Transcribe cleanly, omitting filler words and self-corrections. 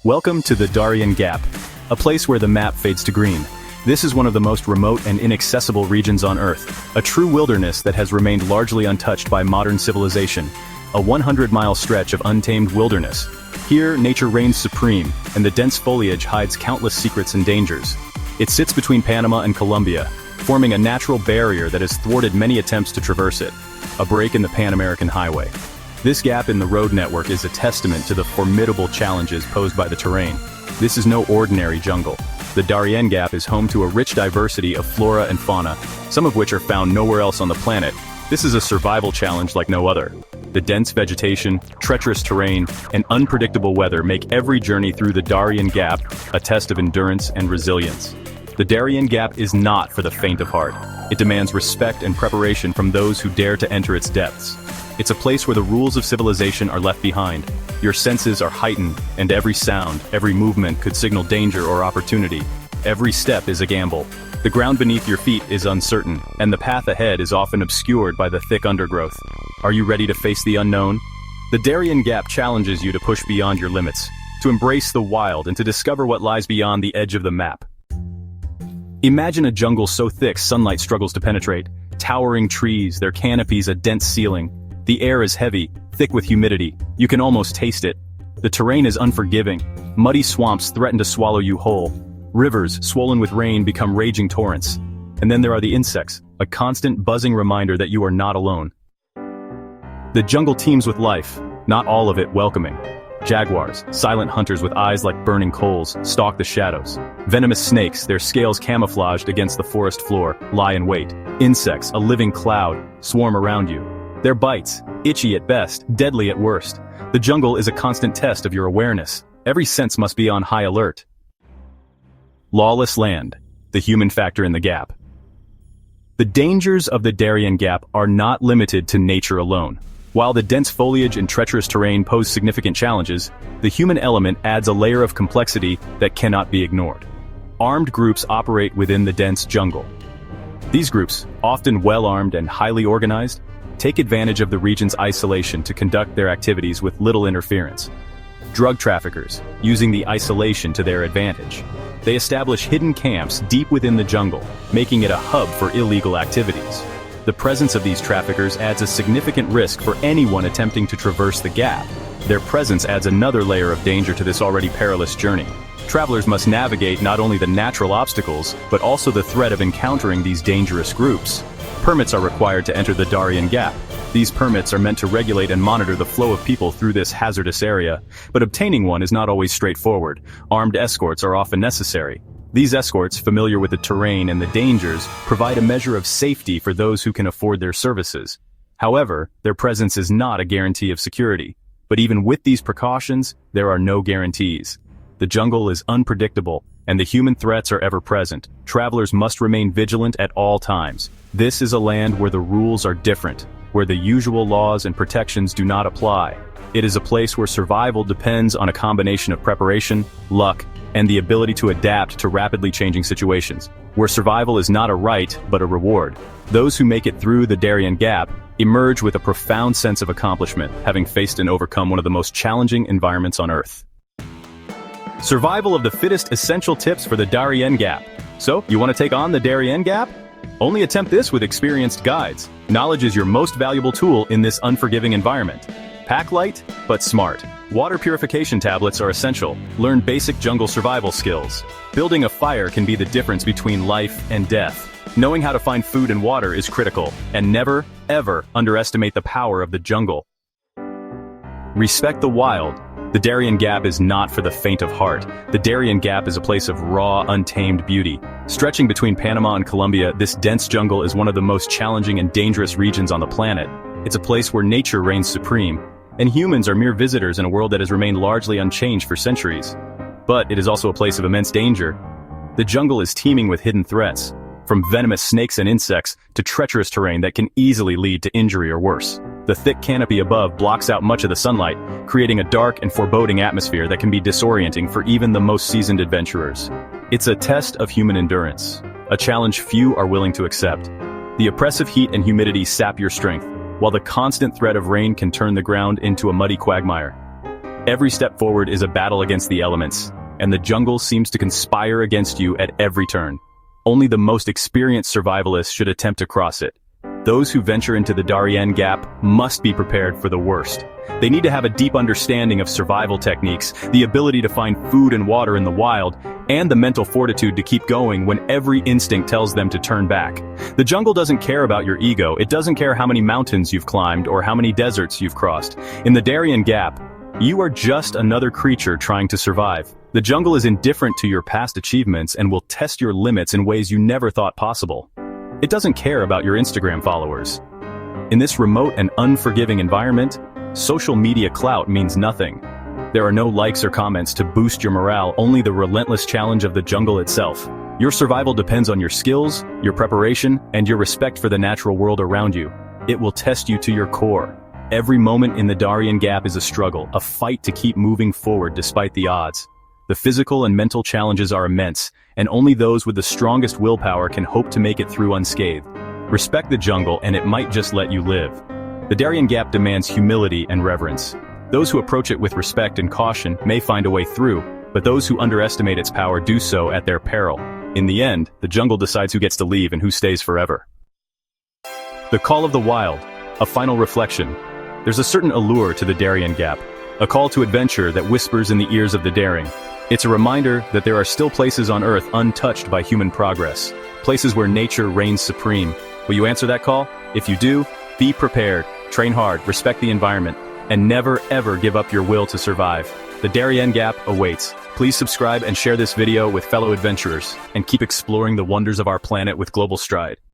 Welcome to the Darien Gap, a place where the map fades to green. This is one of the most remote and inaccessible regions on Earth, a true wilderness that has remained largely untouched by modern civilization, a 100-mile stretch of untamed wilderness. Here, nature reigns supreme, and the dense foliage hides countless secrets and dangers. It sits between Panama and Colombia, forming a natural barrier that has thwarted many attempts to traverse it, a break in the Pan-American highway. This gap in the road network is a testament to the formidable challenges posed by the terrain. This is no ordinary jungle. The Darien Gap is home to a rich diversity of flora and fauna, some of which are found nowhere else on the planet. This is a survival challenge like no other. The dense vegetation, treacherous terrain, and unpredictable weather make every journey through the Darien Gap a test of endurance and resilience. The Darien Gap is not for the faint of heart. It demands respect and preparation from those who dare to enter its depths. It's a place where the rules of civilization are left behind. Your senses are heightened, and every sound, every movement could signal danger or opportunity. Every step is a gamble. The ground beneath your feet is uncertain, and the path ahead is often obscured by the thick undergrowth. Are you ready to face the unknown? The Darien Gap challenges you to push beyond your limits, to embrace the wild and to discover what lies beyond the edge of the map. Imagine a jungle so thick sunlight struggles to penetrate. Towering trees, their canopies a dense ceiling. The air is heavy, thick with humidity. You can almost taste it. The terrain is unforgiving. Muddy swamps threaten to swallow you whole. Rivers, swollen with rain, become raging torrents. And then there are the insects, a constant buzzing reminder that you are not alone. The jungle teems with life, not all of it welcoming. Jaguars, silent hunters with eyes like burning coals, stalk the shadows. Venomous snakes, their scales camouflaged against the forest floor, lie in wait. Insects, a living cloud, swarm around you. Their bites, itchy at best, deadly at worst. The jungle is a constant test of your awareness. Every sense must be on high alert. Lawless land, the human factor in the gap. The dangers of the Darien Gap are not limited to nature alone. While the dense foliage and treacherous terrain pose significant challenges, the human element adds a layer of complexity that cannot be ignored. Armed groups operate within the dense jungle. These groups, often well-armed and highly organized, take advantage of the region's isolation to conduct their activities with little interference. Drug traffickers, using the isolation to their advantage. They establish hidden camps deep within the jungle, making it a hub for illegal activities. The presence of these traffickers adds a significant risk for anyone attempting to traverse the gap. Their presence adds another layer of danger to this already perilous journey. Travelers must navigate not only the natural obstacles, but also the threat of encountering these dangerous groups. Permits are required to enter the Darien Gap. These permits are meant to regulate and monitor the flow of people through this hazardous area, but obtaining one is not always straightforward. Armed escorts are often necessary. These escorts, familiar with the terrain and the dangers, provide a measure of safety for those who can afford their services. However, their presence is not a guarantee of security. But even with these precautions, there are no guarantees. The jungle is unpredictable, and the human threats are ever present. Travelers must remain vigilant at all times. This is a land where the rules are different, where the usual laws and protections do not apply. It is a place where survival depends on a combination of preparation, luck, and the ability to adapt to rapidly changing situations, where survival is not a right, but a reward. Those who make it through the Darien Gap emerge with a profound sense of accomplishment, having faced and overcome one of the most challenging environments on Earth. Survival of the fittest essential tips for the Darien Gap. So, you want to take on the Darien Gap? Only attempt this with experienced guides. Knowledge is your most valuable tool in this unforgiving environment. Pack light, but smart. Water purification tablets are essential. Learn basic jungle survival skills. Building a fire can be the difference between life and death. Knowing how to find food and water is critical, and never, ever underestimate the power of the jungle. Respect the wild. The Darien Gap is not for the faint of heart. The Darien Gap is a place of raw, untamed beauty. Stretching between Panama and Colombia, this dense jungle is one of the most challenging and dangerous regions on the planet. It's a place where nature reigns supreme, and humans are mere visitors in a world that has remained largely unchanged for centuries. But it is also a place of immense danger. The jungle is teeming with hidden threats, from venomous snakes and insects to treacherous terrain that can easily lead to injury or worse. The thick canopy above blocks out much of the sunlight, creating a dark and foreboding atmosphere that can be disorienting for even the most seasoned adventurers. It's a test of human endurance, a challenge few are willing to accept. The oppressive heat and humidity sap your strength, while the constant threat of rain can turn the ground into a muddy quagmire. Every step forward is a battle against the elements, and the jungle seems to conspire against you at every turn. Only the most experienced survivalists should attempt to cross it. Those who venture into the Darien Gap must be prepared for the worst. They need to have a deep understanding of survival techniques, the ability to find food and water in the wild, and the mental fortitude to keep going when every instinct tells them to turn back. The jungle doesn't care about your ego. It doesn't care how many mountains you've climbed or how many deserts you've crossed. In the Darien Gap, you are just another creature trying to survive. The jungle is indifferent to your past achievements and will test your limits in ways you never thought possible. It doesn't care about your Instagram followers. In this remote and unforgiving environment, social media clout means nothing. There are no likes or comments to boost your morale, only the relentless challenge of the jungle itself. Your survival depends on your skills, your preparation, and your respect for the natural world around you. It will test you to your core. Every moment in the Darien Gap is a struggle, a fight to keep moving forward despite the odds. The physical and mental challenges are immense, and only those with the strongest willpower can hope to make it through unscathed. Respect the jungle and it might just let you live. The Darien Gap demands humility and reverence. Those who approach it with respect and caution may find a way through, but those who underestimate its power do so at their peril. In the end, the jungle decides who gets to leave and who stays forever. The Call of the Wild, a final reflection. There's a certain allure to the Darien Gap, a call to adventure that whispers in the ears of the daring. It's a reminder that there are still places on Earth untouched by human progress, places where nature reigns supreme. Will you answer that call? If you do, be prepared, train hard, respect the environment, and never ever give up your will to survive. The Darien Gap awaits. Please subscribe and share this video with fellow adventurers, and keep exploring the wonders of our planet with global stride.